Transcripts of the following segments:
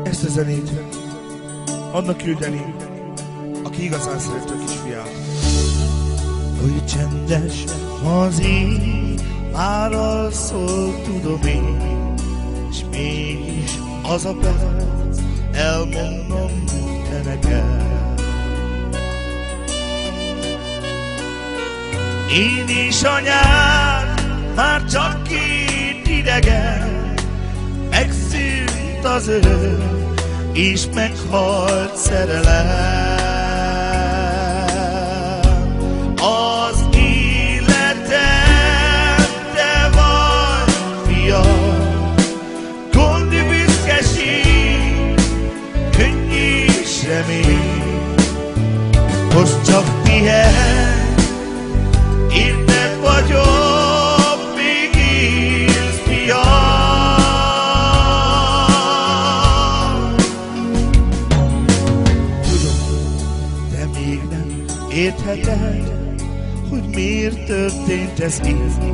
Ezt a zenét annak küldeni, aki igazán szerette a kisfiát. Hogy csendes az ég, már alszol, tudom én, és mégis az a perc, elmondom te neked. Én és anyád, már csak két idegen, megszűnt az öröm, és meghalt szerelem. Az életem, te vagy, fiam, gondi büszkeség, könnyű és remény. Most csak pihenj, érted vagyok, még élsz, fiam. Értheted, hogy miért történt ez így?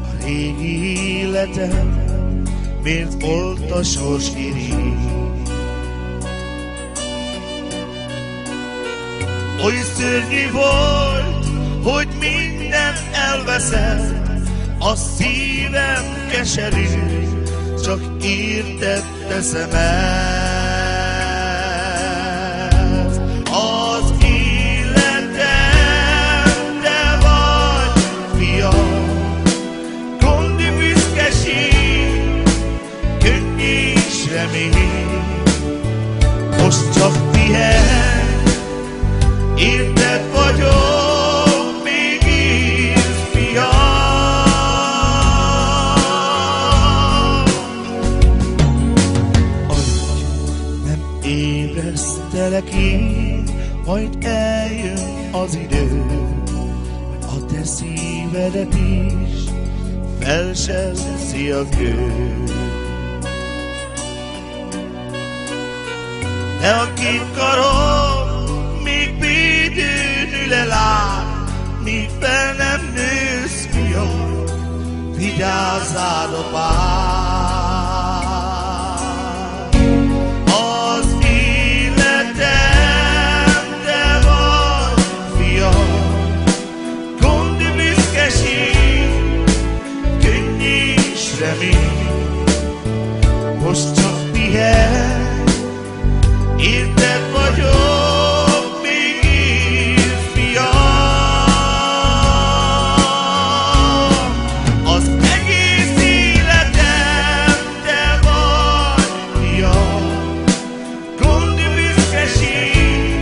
A régi életem miért volt a sorsirigy? Oly szörnyű volt, hogy minden elveszett, a szívem keserű, csak érted teszem el. Most csak pihenj, érted vagyok, még élsz, fiam. Alig nem ébresztelek én, majd eljön az idő, hogy a te szívedet is felselszi a kő. De a két karom még védőnül eláll, míg fel nem nősz, fiam, vigyázzál a pár. Az életem, te vagy, fiam, gondi büszkeség, könnyű és remény. Most csak pihenj, érted vagyok, még élsz, fiam. Az egész életem, te vagy, fiam, gondi büszkeség,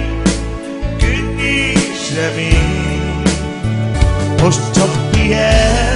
könnyű és remény. Most csak pihenj,